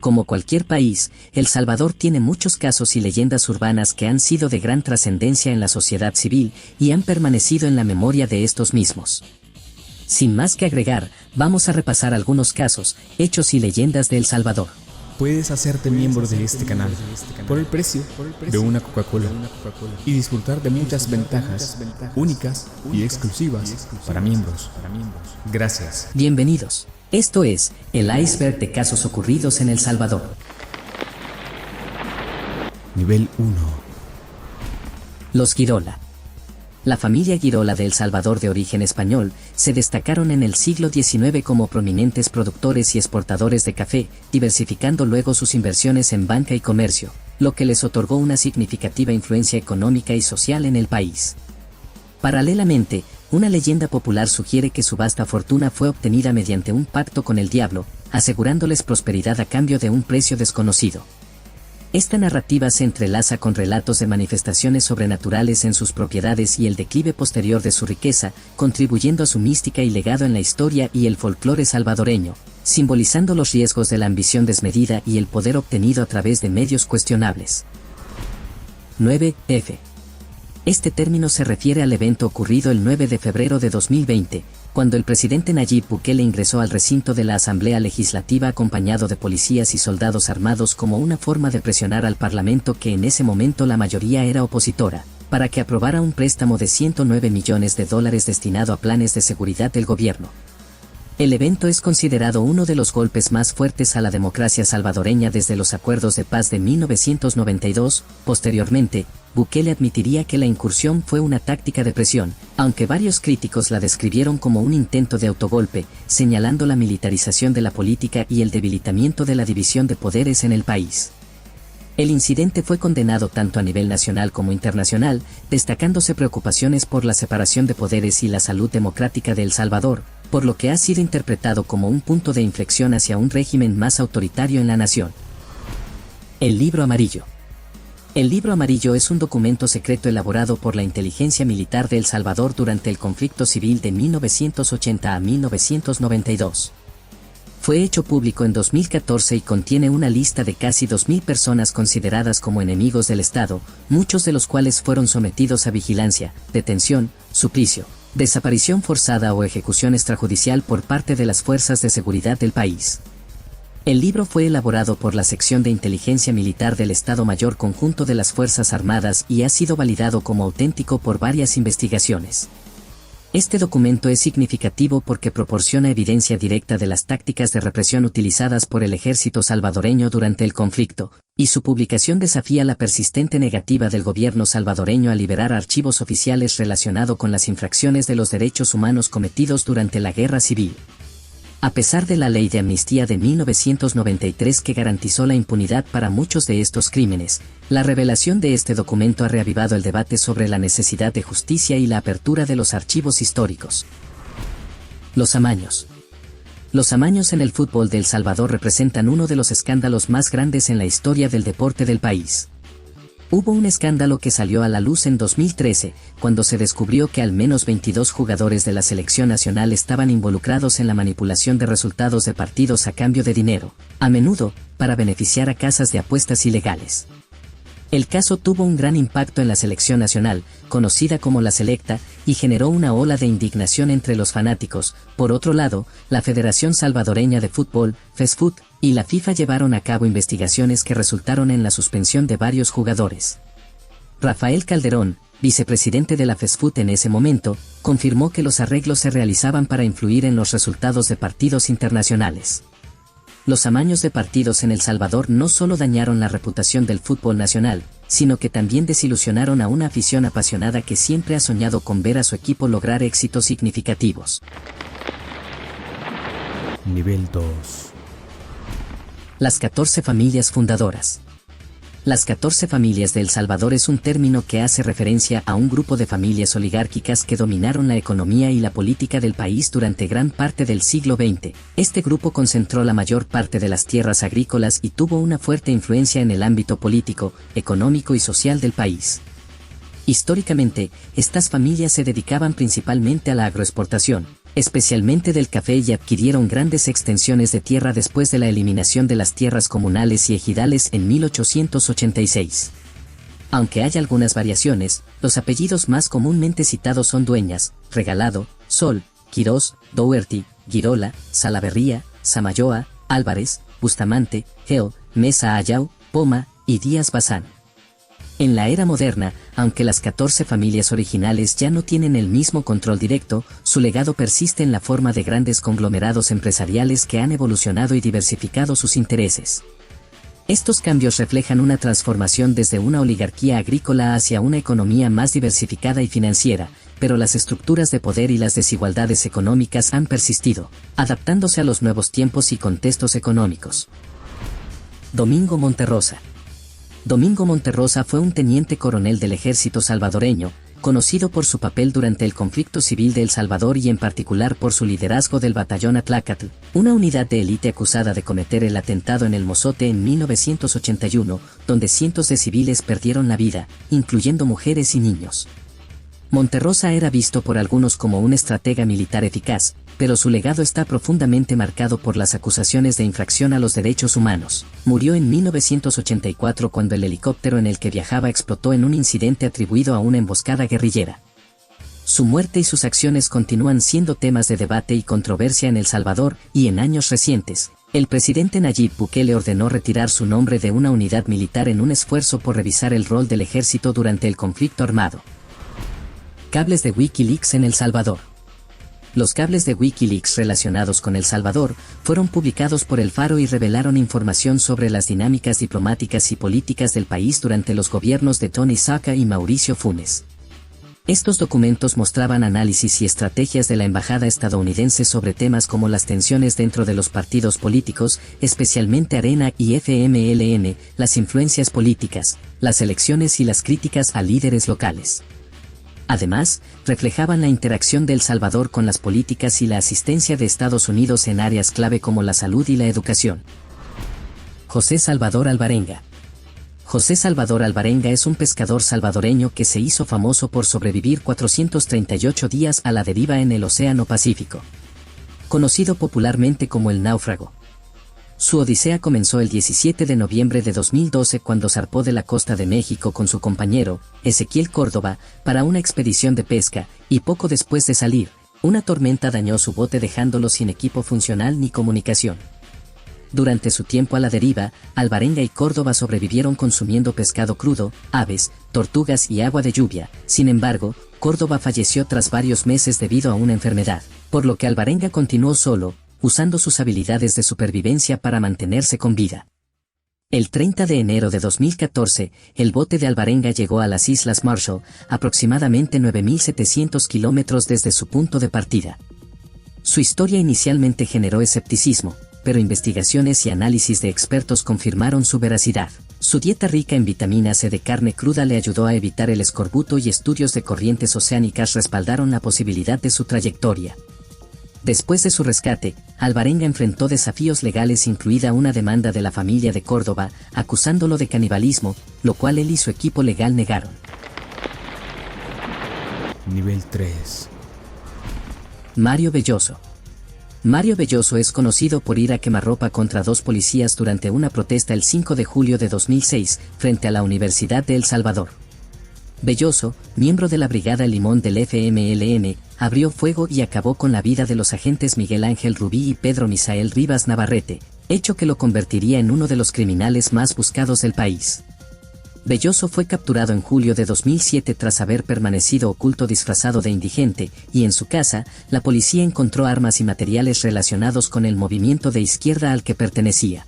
Como cualquier país, El Salvador tiene muchos casos y leyendas urbanas que han sido de gran trascendencia en la sociedad civil y han permanecido en la memoria de estos mismos. Sin más que agregar, vamos a repasar algunos casos, hechos y leyendas de El Salvador. Puedes hacerte miembro de este canal por el precio de una Coca-Cola y disfrutar de muchas ventajas únicas y exclusivas para miembros. Gracias. Bienvenidos. Esto es el iceberg de casos ocurridos en El Salvador. Nivel 1. Los Guirola. La familia Guirola de El Salvador de origen español se destacaron en el siglo XIX como prominentes productores y exportadores de café, diversificando luego sus inversiones en banca y comercio, lo que les otorgó una significativa influencia económica y social en el país. Paralelamente, una leyenda popular sugiere que su vasta fortuna fue obtenida mediante un pacto con el diablo, asegurándoles prosperidad a cambio de un precio desconocido. Esta narrativa se entrelaza con relatos de manifestaciones sobrenaturales en sus propiedades y el declive posterior de su riqueza, contribuyendo a su mística y legado en la historia y el folclore salvadoreño, simbolizando los riesgos de la ambición desmedida y el poder obtenido a través de medios cuestionables. 9F. Este término se refiere al evento ocurrido el 9 de febrero de 2020, cuando el presidente Nayib Bukele ingresó al recinto de la Asamblea Legislativa acompañado de policías y soldados armados como una forma de presionar al Parlamento, que en ese momento la mayoría era opositora, para que aprobara un préstamo de $109 millones destinado a planes de seguridad del gobierno. El evento es considerado uno de los golpes más fuertes a la democracia salvadoreña desde los acuerdos de paz de 1992. Posteriormente, Bukele admitiría que la incursión fue una táctica de presión, aunque varios críticos la describieron como un intento de autogolpe, señalando la militarización de la política y el debilitamiento de la división de poderes en el país. El incidente fue condenado tanto a nivel nacional como internacional, destacándose preocupaciones por la separación de poderes y la salud democrática de El Salvador, por lo que ha sido interpretado como un punto de inflexión hacia un régimen más autoritario en la nación. El Libro Amarillo. El Libro Amarillo es un documento secreto elaborado por la inteligencia militar de El Salvador durante el conflicto civil de 1980 a 1992. Fue hecho público en 2014 y contiene una lista de casi 2.000 personas consideradas como enemigos del Estado, muchos de los cuales fueron sometidos a vigilancia, detención, suplicio, desaparición forzada o ejecución extrajudicial por parte de las fuerzas de seguridad del país. El libro fue elaborado por la Sección de Inteligencia Militar del Estado Mayor Conjunto de las Fuerzas Armadas y ha sido validado como auténtico por varias investigaciones. Este documento es significativo porque proporciona evidencia directa de las tácticas de represión utilizadas por el ejército salvadoreño durante el conflicto, y su publicación desafía la persistente negativa del gobierno salvadoreño a liberar archivos oficiales relacionados con las infracciones de los derechos humanos cometidos durante la guerra civil. A pesar de la ley de amnistía de 1993 que garantizó la impunidad para muchos de estos crímenes, la revelación de este documento ha reavivado el debate sobre la necesidad de justicia y la apertura de los archivos históricos. Los amaños. Los amaños en el fútbol de El Salvador representan uno de los escándalos más grandes en la historia del deporte del país. Hubo un escándalo que salió a la luz en 2013, cuando se descubrió que al menos 22 jugadores de la selección nacional estaban involucrados en la manipulación de resultados de partidos a cambio de dinero, a menudo, para beneficiar a casas de apuestas ilegales. El caso tuvo un gran impacto en la selección nacional, conocida como la Selecta, y generó una ola de indignación entre los fanáticos. Por otro lado, la Federación Salvadoreña de Fútbol, FESFUT, y la FIFA llevaron a cabo investigaciones que resultaron en la suspensión de varios jugadores. Rafael Calderón, vicepresidente de la FESFUT en ese momento, confirmó que los arreglos se realizaban para influir en los resultados de partidos internacionales. Los amaños de partidos en El Salvador no solo dañaron la reputación del fútbol nacional, sino que también desilusionaron a una afición apasionada que siempre ha soñado con ver a su equipo lograr éxitos significativos. Nivel 2. Las 14 familias fundadoras. Las 14 familias de El Salvador es un término que hace referencia a un grupo de familias oligárquicas que dominaron la economía y la política del país durante gran parte del siglo XX. Este grupo concentró la mayor parte de las tierras agrícolas y tuvo una fuerte influencia en el ámbito político, económico y social del país. Históricamente, estas familias se dedicaban principalmente a la agroexportación, especialmente del café, y adquirieron grandes extensiones de tierra después de la eliminación de las tierras comunales y ejidales en 1886. Aunque hay algunas variaciones, los apellidos más comúnmente citados son Dueñas, Regalado, Sol, Quirós, Dougherty, Girola, Salaverría, Samayoa, Álvarez, Bustamante, Geo, Mesa Ayau, Poma y Díaz Bazán. En la era moderna, aunque las 14 familias originales ya no tienen el mismo control directo, su legado persiste en la forma de grandes conglomerados empresariales que han evolucionado y diversificado sus intereses. Estos cambios reflejan una transformación desde una oligarquía agrícola hacia una economía más diversificada y financiera, pero las estructuras de poder y las desigualdades económicas han persistido, adaptándose a los nuevos tiempos y contextos económicos. Domingo Monterrosa. Domingo Monterrosa fue un teniente coronel del ejército salvadoreño, conocido por su papel durante el conflicto civil de El Salvador y en particular por su liderazgo del Batallón Atlacatl, una unidad de élite acusada de cometer el atentado en El Mozote en 1981, donde cientos de civiles perdieron la vida, incluyendo mujeres y niños. Monterrosa era visto por algunos como un estratega militar eficaz, pero su legado está profundamente marcado por las acusaciones de infracción a los derechos humanos. Murió en 1984 cuando el helicóptero en el que viajaba explotó en un incidente atribuido a una emboscada guerrillera. Su muerte y sus acciones continúan siendo temas de debate y controversia en El Salvador, y en años recientes, el presidente Nayib Bukele ordenó retirar su nombre de una unidad militar en un esfuerzo por revisar el rol del ejército durante el conflicto armado. Cables de Wikileaks en El Salvador. Los cables de Wikileaks relacionados con El Salvador fueron publicados por El Faro y revelaron información sobre las dinámicas diplomáticas y políticas del país durante los gobiernos de Tony Saca y Mauricio Funes. Estos documentos mostraban análisis y estrategias de la embajada estadounidense sobre temas como las tensiones dentro de los partidos políticos, especialmente Arena y FMLN, las influencias políticas, las elecciones y las críticas a líderes locales. Además, reflejaban la interacción de El Salvador con las políticas y la asistencia de Estados Unidos en áreas clave como la salud y la educación. José Salvador Alvarenga. José Salvador Alvarenga es un pescador salvadoreño que se hizo famoso por sobrevivir 438 días a la deriva en el Océano Pacífico. Conocido popularmente como el náufrago. Su odisea comenzó el 17 de noviembre de 2012 cuando zarpó de la costa de México con su compañero, Ezequiel Córdoba, para una expedición de pesca, y poco después de salir, una tormenta dañó su bote dejándolo sin equipo funcional ni comunicación. Durante su tiempo a la deriva, Alvarenga y Córdoba sobrevivieron consumiendo pescado crudo, aves, tortugas y agua de lluvia. Sin embargo, Córdoba falleció tras varios meses debido a una enfermedad, por lo que Alvarenga continuó solo, usando sus habilidades de supervivencia para mantenerse con vida. El 30 de enero de 2014, el bote de Alvarenga llegó a las Islas Marshall, aproximadamente 9.700 kilómetros desde su punto de partida. Su historia inicialmente generó escepticismo, pero investigaciones y análisis de expertos confirmaron su veracidad. Su dieta rica en vitamina C de carne cruda le ayudó a evitar el escorbuto y estudios de corrientes oceánicas respaldaron la posibilidad de su trayectoria. Después de su rescate, Alvarenga enfrentó desafíos legales, incluida una demanda de la familia de Córdoba, acusándolo de canibalismo, lo cual él y su equipo legal negaron. Nivel 3. Mario Belloso. Mario Belloso es conocido por ir a quemarropa contra dos policías durante una protesta el 5 de julio de 2006, frente a la Universidad de El Salvador. Belloso, miembro de la Brigada Limón del FMLN, abrió fuego y acabó con la vida de los agentes Miguel Ángel Rubí y Pedro Misael Rivas Navarrete, hecho que lo convertiría en uno de los criminales más buscados del país. Belloso fue capturado en julio de 2007 tras haber permanecido oculto disfrazado de indigente, y en su casa, la policía encontró armas y materiales relacionados con el movimiento de izquierda al que pertenecía.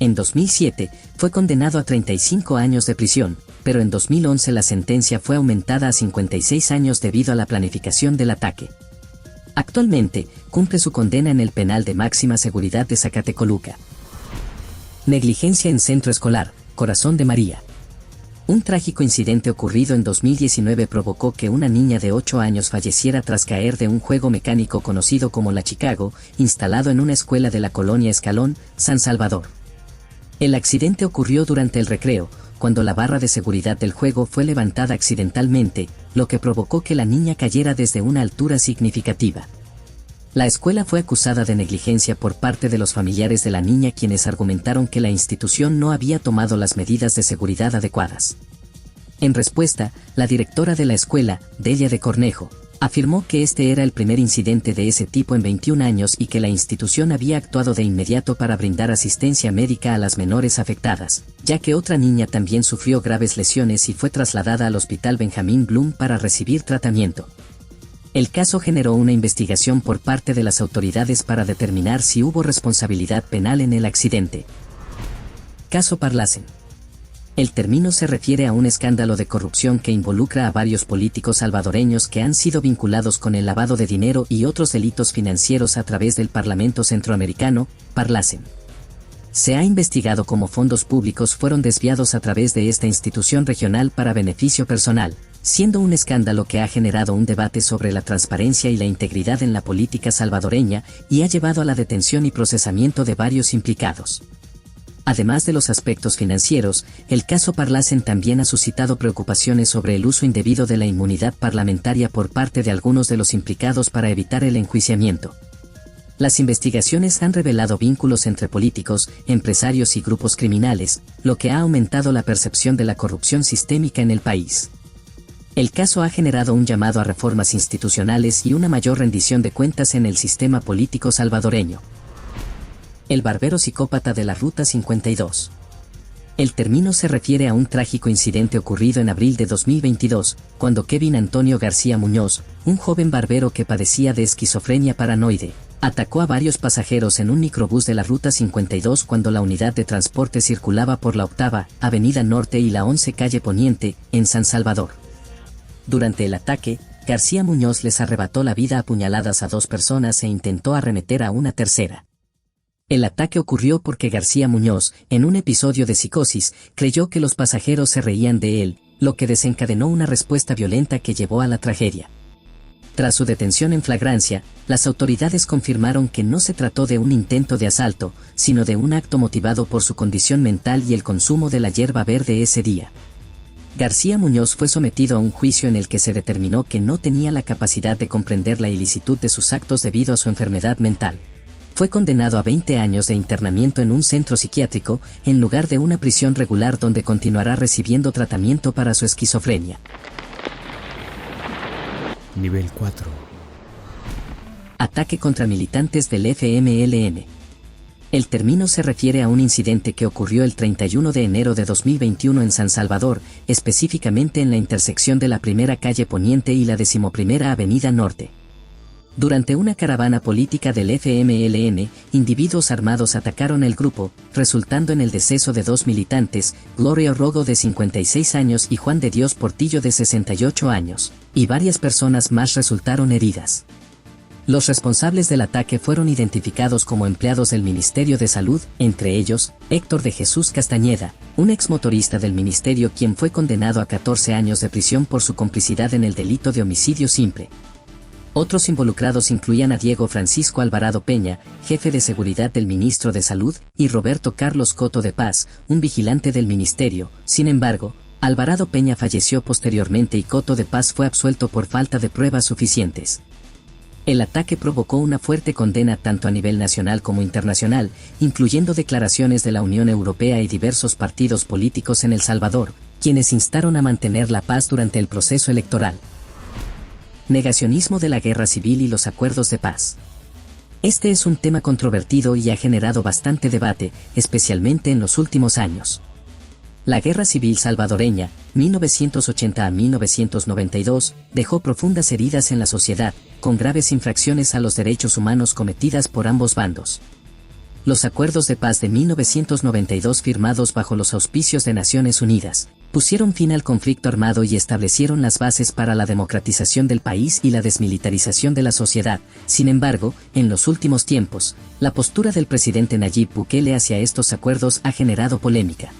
En 2007, fue condenado a 35 años de prisión, pero en 2011 la sentencia fue aumentada a 56 años debido a la planificación del ataque. Actualmente, cumple su condena en el penal de máxima seguridad de Zacatecoluca. Negligencia en centro escolar, Corazón de María. Un trágico incidente ocurrido en 2019 provocó que una niña de 8 años falleciera tras caer de un juego mecánico conocido como la Chicago, instalado en una escuela de la colonia Escalón, San Salvador. El accidente ocurrió durante el recreo, cuando la barra de seguridad del juego fue levantada accidentalmente, lo que provocó que la niña cayera desde una altura significativa. La escuela fue acusada de negligencia por parte de los familiares de la niña, quienes argumentaron que la institución no había tomado las medidas de seguridad adecuadas. En respuesta, la directora de la escuela, Delia de Cornejo, afirmó que este era el primer incidente de ese tipo en 21 años y que la institución había actuado de inmediato para brindar asistencia médica a las menores afectadas, ya que otra niña también sufrió graves lesiones y fue trasladada al Hospital Benjamín Bloom para recibir tratamiento. El caso generó una investigación por parte de las autoridades para determinar si hubo responsabilidad penal en el accidente. Caso Parlacen. El término se refiere a un escándalo de corrupción que involucra a varios políticos salvadoreños que han sido vinculados con el lavado de dinero y otros delitos financieros a través del Parlamento Centroamericano, Parlacen. Se ha investigado cómo fondos públicos fueron desviados a través de esta institución regional para beneficio personal, siendo un escándalo que ha generado un debate sobre la transparencia y la integridad en la política salvadoreña y ha llevado a la detención y procesamiento de varios implicados. Además de los aspectos financieros, el caso Parlacen también ha suscitado preocupaciones sobre el uso indebido de la inmunidad parlamentaria por parte de algunos de los implicados para evitar el enjuiciamiento. Las investigaciones han revelado vínculos entre políticos, empresarios y grupos criminales, lo que ha aumentado la percepción de la corrupción sistémica en el país. El caso ha generado un llamado a reformas institucionales y una mayor rendición de cuentas en el sistema político salvadoreño. El barbero psicópata de la Ruta 52. El término se refiere a un trágico incidente ocurrido en abril de 2022, cuando Kevin Antonio García Muñoz, un joven barbero que padecía de esquizofrenia paranoide, atacó a varios pasajeros en un microbús de la Ruta 52 cuando la unidad de transporte circulaba por la 8ª Avenida Norte y la 11 Calle Poniente, en San Salvador. Durante el ataque, García Muñoz les arrebató la vida a puñaladas a 2 personas e intentó arremeter a una tercera. El ataque ocurrió porque García Muñoz, en un episodio de psicosis, creyó que los pasajeros se reían de él, lo que desencadenó una respuesta violenta que llevó a la tragedia. Tras su detención en flagrancia, las autoridades confirmaron que no se trató de un intento de asalto, sino de un acto motivado por su condición mental y el consumo de la hierba verde ese día. García Muñoz fue sometido a un juicio en el que se determinó que no tenía la capacidad de comprender la ilicitud de sus actos debido a su enfermedad mental. Fue condenado a 20 años de internamiento en un centro psiquiátrico, en lugar de una prisión regular donde continuará recibiendo tratamiento para su esquizofrenia. Nivel 4. Ataque contra militantes del FMLN. El término se refiere a un incidente que ocurrió el 31 de enero de 2021 en San Salvador, específicamente en la intersección de la 1ª Calle Poniente y la 11ª Avenida Norte. Durante una caravana política del FMLN, individuos armados atacaron el grupo, resultando en el deceso de 2 militantes, Gloria Rogo de 56 años y Juan de Dios Portillo de 68 años, y varias personas más resultaron heridas. Los responsables del ataque fueron identificados como empleados del Ministerio de Salud, entre ellos, Héctor de Jesús Castañeda, un exmotorista del ministerio quien fue condenado a 14 años de prisión por su complicidad en el delito de homicidio simple. Otros involucrados incluían a Diego Francisco Alvarado Peña, jefe de seguridad del ministro de Salud, y Roberto Carlos Coto de Paz, un vigilante del ministerio. Sin embargo, Alvarado Peña falleció posteriormente y Coto de Paz fue absuelto por falta de pruebas suficientes. El ataque provocó una fuerte condena tanto a nivel nacional como internacional, incluyendo declaraciones de la Unión Europea y diversos partidos políticos en El Salvador, quienes instaron a mantener la paz durante el proceso electoral. Negacionismo de la guerra civil y los acuerdos de paz. Este es un tema controvertido y ha generado bastante debate, especialmente en los últimos años. La Guerra Civil Salvadoreña, 1980 a 1992, dejó profundas heridas en la sociedad, con graves infracciones a los derechos humanos cometidas por ambos bandos. Los acuerdos de paz de 1992 firmados bajo los auspicios de Naciones Unidas, pusieron fin al conflicto armado y establecieron las bases para la democratización del país y la desmilitarización de la sociedad. Sin embargo, en los últimos tiempos, la postura del presidente Nayib Bukele hacia estos acuerdos ha generado polémica.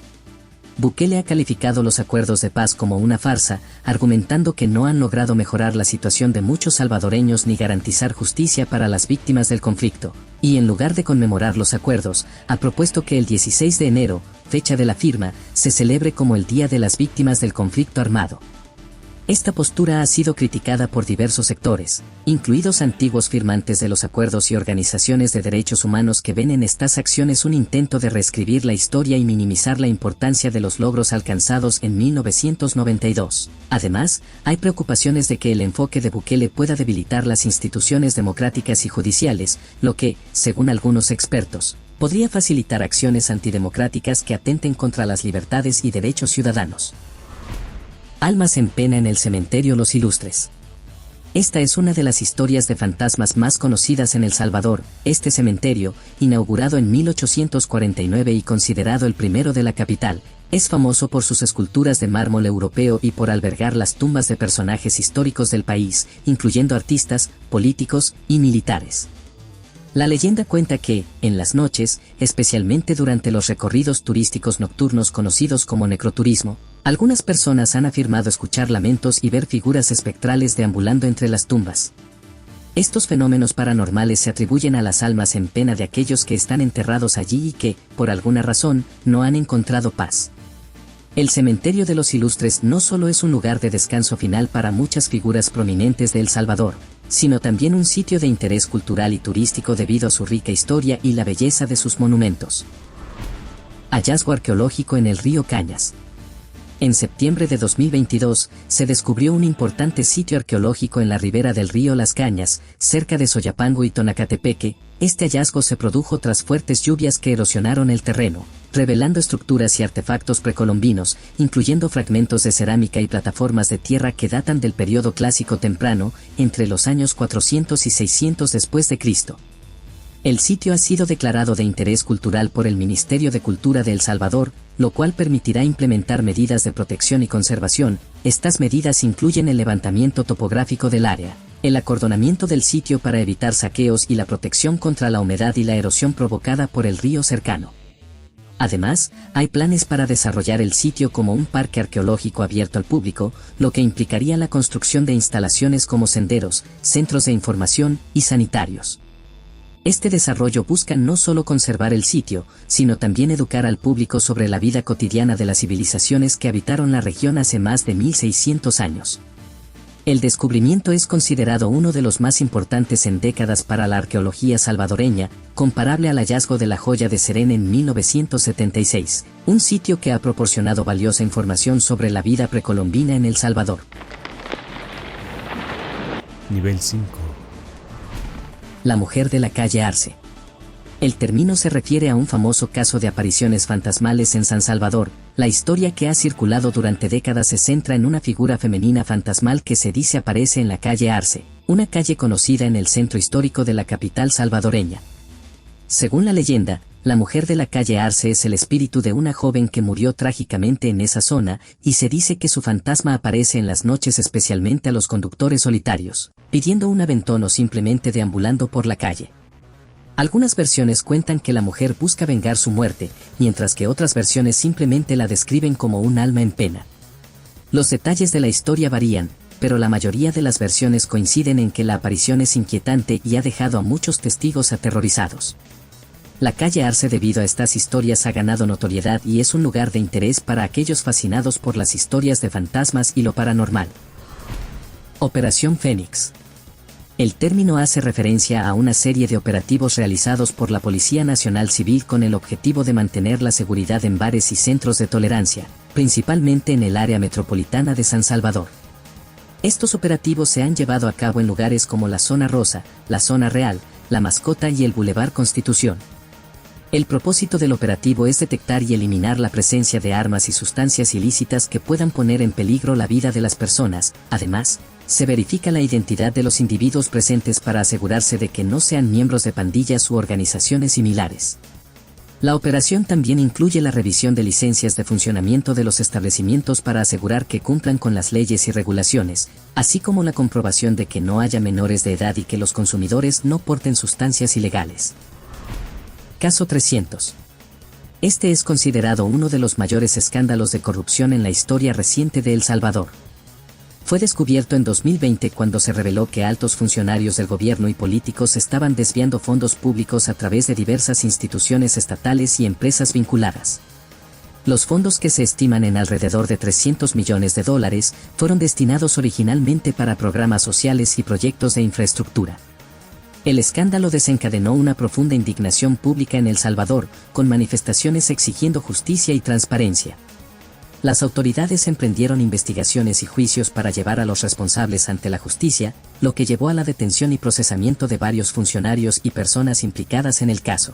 Bukele ha calificado los acuerdos de paz como una farsa, argumentando que no han logrado mejorar la situación de muchos salvadoreños ni garantizar justicia para las víctimas del conflicto, y en lugar de conmemorar los acuerdos, ha propuesto que el 16 de enero, fecha de la firma, se celebre como el Día de las Víctimas del Conflicto Armado. Esta postura ha sido criticada por diversos sectores, incluidos antiguos firmantes de los acuerdos y organizaciones de derechos humanos que ven en estas acciones un intento de reescribir la historia y minimizar la importancia de los logros alcanzados en 1992. Además, hay preocupaciones de que el enfoque de Bukele pueda debilitar las instituciones democráticas y judiciales, lo que, según algunos expertos, podría facilitar acciones antidemocráticas que atenten contra las libertades y derechos ciudadanos. Almas en pena en el cementerio Los Ilustres. Esta es una de las historias de fantasmas más conocidas en El Salvador. Este cementerio, inaugurado en 1849 y considerado el primero de la capital, es famoso por sus esculturas de mármol europeo y por albergar las tumbas de personajes históricos del país, incluyendo artistas, políticos y militares. La leyenda cuenta que, en las noches, especialmente durante los recorridos turísticos nocturnos conocidos como necroturismo, algunas personas han afirmado escuchar lamentos y ver figuras espectrales deambulando entre las tumbas. Estos fenómenos paranormales se atribuyen a las almas en pena de aquellos que están enterrados allí y que, por alguna razón, no han encontrado paz. El cementerio de los Ilustres no solo es un lugar de descanso final para muchas figuras prominentes de El Salvador, sino también un sitio de interés cultural y turístico debido a su rica historia y la belleza de sus monumentos. Hallazgo arqueológico en el río Cañas. En septiembre de 2022, se descubrió un importante sitio arqueológico en la ribera del río Las Cañas, cerca de Soyapango y Tonacatepeque. Este hallazgo se produjo tras fuertes lluvias que erosionaron el terreno, revelando estructuras y artefactos precolombinos, incluyendo fragmentos de cerámica y plataformas de tierra que datan del período clásico temprano, entre los años 400 y 600 después de Cristo. El sitio ha sido declarado de interés cultural por el Ministerio de Cultura de El Salvador, lo cual permitirá implementar medidas de protección y conservación. Estas medidas incluyen el levantamiento topográfico del área, el acordonamiento del sitio para evitar saqueos y la protección contra la humedad y la erosión provocada por el río cercano. Además, hay planes para desarrollar el sitio como un parque arqueológico abierto al público, lo que implicaría la construcción de instalaciones como senderos, centros de información y sanitarios. Este desarrollo busca no solo conservar el sitio, sino también educar al público sobre la vida cotidiana de las civilizaciones que habitaron la región hace más de 1600 años. El descubrimiento es considerado uno de los más importantes en décadas para la arqueología salvadoreña, comparable al hallazgo de la joya de Serena en 1976, un sitio que ha proporcionado valiosa información sobre la vida precolombina en El Salvador. Nivel 5. La mujer de la calle Arce. El término se refiere a un famoso caso de apariciones fantasmales en San Salvador. La historia que ha circulado durante décadas se centra en una figura femenina fantasmal que se dice aparece en la calle Arce, una calle conocida en el centro histórico de la capital salvadoreña. Según la leyenda, la mujer de la calle Arce es el espíritu de una joven que murió trágicamente en esa zona, y se dice que su fantasma aparece en las noches especialmente a los conductores solitarios, pidiendo un aventón o simplemente deambulando por la calle. Algunas versiones cuentan que la mujer busca vengar su muerte, mientras que otras versiones simplemente la describen como un alma en pena. Los detalles de la historia varían, pero la mayoría de las versiones coinciden en que la aparición es inquietante y ha dejado a muchos testigos aterrorizados. La calle Arce debido a estas historias ha ganado notoriedad y es un lugar de interés para aquellos fascinados por las historias de fantasmas y lo paranormal. Operación Fénix. El término hace referencia a una serie de operativos realizados por la Policía Nacional Civil con el objetivo de mantener la seguridad en bares y centros de tolerancia, principalmente en el área metropolitana de San Salvador. Estos operativos se han llevado a cabo en lugares como la Zona Rosa, la Zona Real, la Mascota y el Boulevard Constitución. El propósito del operativo es detectar y eliminar la presencia de armas y sustancias ilícitas que puedan poner en peligro la vida de las personas. Además, se verifica la identidad de los individuos presentes para asegurarse de que no sean miembros de pandillas u organizaciones similares. La operación también incluye la revisión de licencias de funcionamiento de los establecimientos para asegurar que cumplan con las leyes y regulaciones, así como la comprobación de que no haya menores de edad y que los consumidores no porten sustancias ilegales. Caso 300. Este es considerado uno de los mayores escándalos de corrupción en la historia reciente de El Salvador. Fue descubierto en 2020 cuando se reveló que altos funcionarios del gobierno y políticos estaban desviando fondos públicos a través de diversas instituciones estatales y empresas vinculadas. Los fondos, que se estiman en alrededor de $300 millones, fueron destinados originalmente para programas sociales y proyectos de infraestructura. El escándalo desencadenó una profunda indignación pública en El Salvador, con manifestaciones exigiendo justicia y transparencia. Las autoridades emprendieron investigaciones y juicios para llevar a los responsables ante la justicia, lo que llevó a la detención y procesamiento de varios funcionarios y personas implicadas en el caso.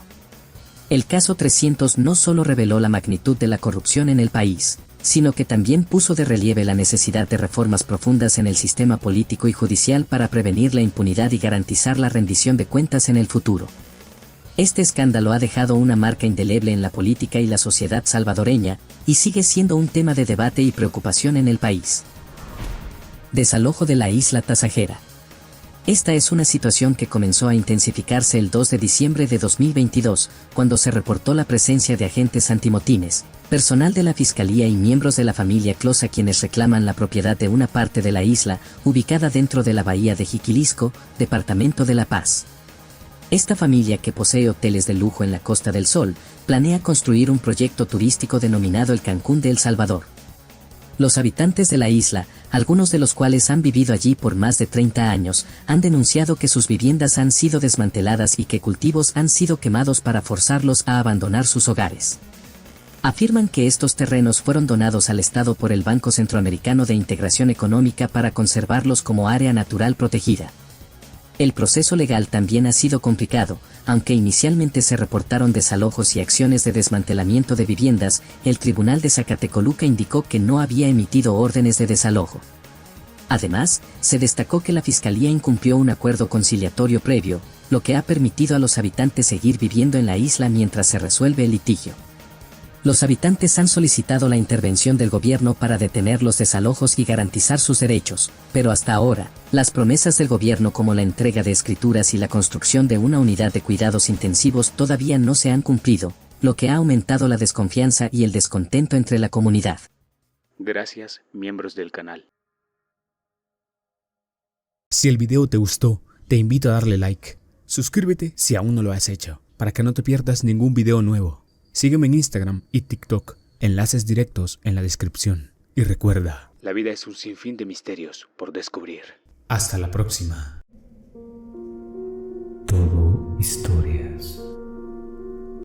El caso 300 no solo reveló la magnitud de la corrupción en el país, sino que también puso de relieve la necesidad de reformas profundas en el sistema político y judicial para prevenir la impunidad y garantizar la rendición de cuentas en el futuro. Este escándalo ha dejado una marca indeleble en la política y la sociedad salvadoreña, y sigue siendo un tema de debate y preocupación en el país. Desalojo de la isla Tasajera. Esta es una situación que comenzó a intensificarse el 2 de diciembre de 2022, cuando se reportó la presencia de agentes antimotines, personal de la Fiscalía y miembros de la familia Closa, quienes reclaman la propiedad de una parte de la isla, ubicada dentro de la bahía de Jiquilisco, departamento de La Paz. Esta familia, que posee hoteles de lujo en la Costa del Sol, planea construir un proyecto turístico denominado el Cancún de El Salvador. Los habitantes de la isla, algunos de los cuales han vivido allí por más de 30 años, han denunciado que sus viviendas han sido desmanteladas y que cultivos han sido quemados para forzarlos a abandonar sus hogares. Afirman que estos terrenos fueron donados al Estado por el Banco Centroamericano de Integración Económica para conservarlos como área natural protegida. El proceso legal también ha sido complicado. Aunque inicialmente se reportaron desalojos y acciones de desmantelamiento de viviendas, el Tribunal de Zacatecoluca indicó que no había emitido órdenes de desalojo. Además, se destacó que la Fiscalía incumplió un acuerdo conciliatorio previo, lo que ha permitido a los habitantes seguir viviendo en la isla mientras se resuelve el litigio. Los habitantes han solicitado la intervención del gobierno para detener los desalojos y garantizar sus derechos, pero hasta ahora, las promesas del gobierno, como la entrega de escrituras y la construcción de una unidad de cuidados intensivos, todavía no se han cumplido, lo que ha aumentado la desconfianza y el descontento entre la comunidad. Gracias, miembros del canal. Si el video te gustó, te invito a darle like. Suscríbete si aún no lo has hecho, para que no te pierdas ningún video nuevo. Sígueme en Instagram y TikTok, enlaces directos en la descripción. Y recuerda, La vida es un sinfín de misterios por descubrir. hasta la próxima. Todo historias.